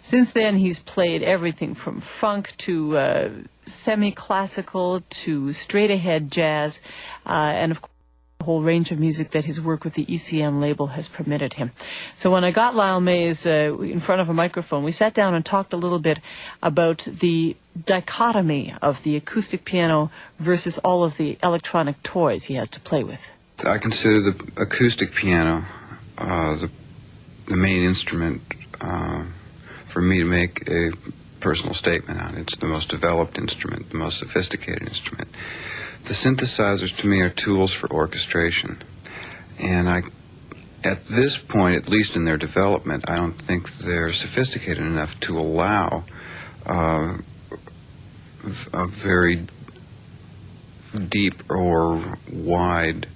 Since then, he's played everything from funk to semi-classical to straight-ahead jazz, and of course, a whole range of music that his work with the ECM label has permitted him. So when I got Lyle Mays in front of a microphone, we sat down and talked a little bit about the dichotomy of the acoustic piano versus all of the electronic toys he has to play with. I consider the acoustic piano the main instrument for me to make a personal statement on. It's the most developed instrument, the most sophisticated instrument. The synthesizers, to me, are tools for orchestration. And at this point, at least in their development, I don't think they're sophisticated enough to allow a very deep or wide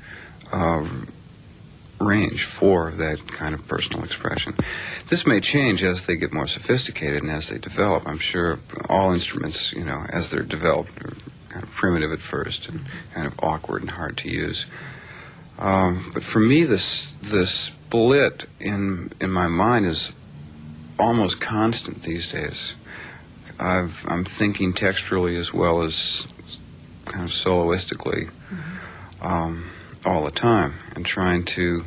range for that kind of personal expression. This may change as they get more sophisticated and as they develop. I'm sure all instruments, as they're developed, are kind of primitive at first and kind of awkward and hard to use. But for me, the split in my mind is almost constant these days. I'm thinking texturally as well as kind of soloistically all the time, and trying to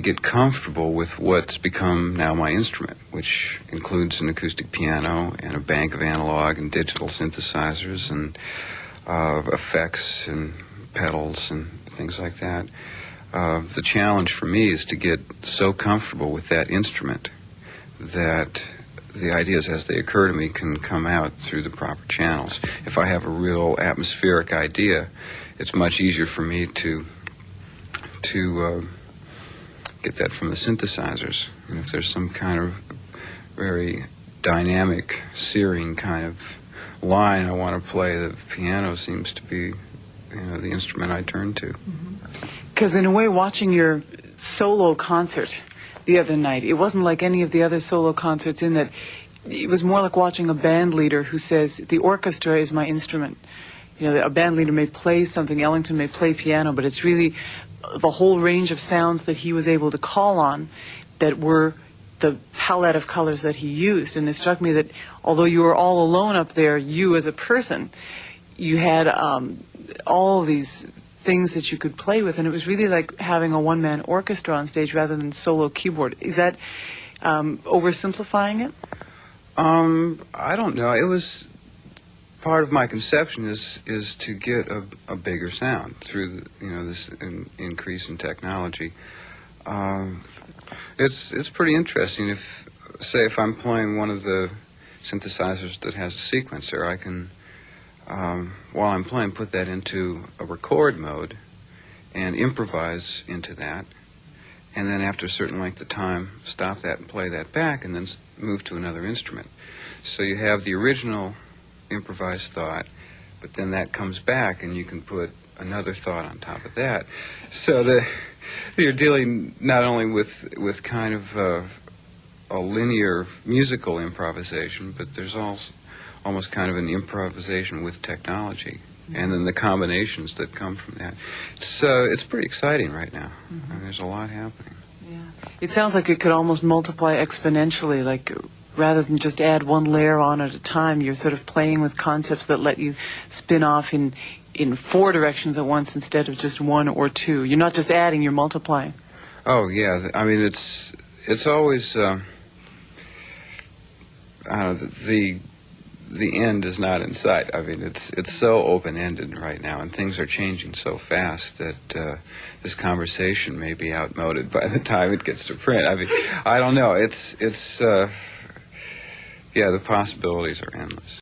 get comfortable with what's become now my instrument, which includes an acoustic piano and a bank of analog and digital synthesizers and effects and pedals and things like that. The challenge for me is to get so comfortable with that instrument that the ideas as they occur to me can come out through the proper channels. If I have a real atmospheric idea, it's much easier for me to get that from the synthesizers. And if there's some kind of very dynamic, searing kind of line I want to play, the piano seems to be, the instrument I turn to. Because in a way, watching your solo concert the other night, it wasn't like any of the other solo concerts in that it was more like watching a band leader who says, the orchestra is my instrument. A band leader may play something, Ellington may play piano, but it's really the whole range of sounds that he was able to call on that were the palette of colors that he used. And it struck me that although you were all alone up there, you as a person, you had all these things that you could play with, and it was really like having a one-man orchestra on stage rather than solo keyboard. Is that oversimplifying it? I don't know. It was part of my conception is to get a bigger sound through this increase in technology. It's pretty interesting. If I'm playing one of the synthesizers that has a sequencer, I can while I'm playing put that into a record mode and improvise into that, and then after a certain length of time stop that and play that back, and then move to another instrument. So you have the original improvised thought, but then that comes back and you can put another thought on top of that. So you're dealing not only with kind of a linear musical improvisation, but there's also almost kind of an improvisation with technology, and then the combinations that come from that. It's pretty exciting right now. And there's a lot happening. Yeah. It sounds like it could almost multiply exponentially, like rather than just add one layer on at a time, you're sort of playing with concepts that let you spin off in 4 directions at once instead of just 1 or 2. You're not just adding, you're multiplying. Oh, yeah. I mean, it's always, I don't know, the end is not in sight. I mean, it's so open-ended right now, and things are changing so fast that this conversation may be outmoded by the time it gets to print. I mean, I don't know. The possibilities are endless.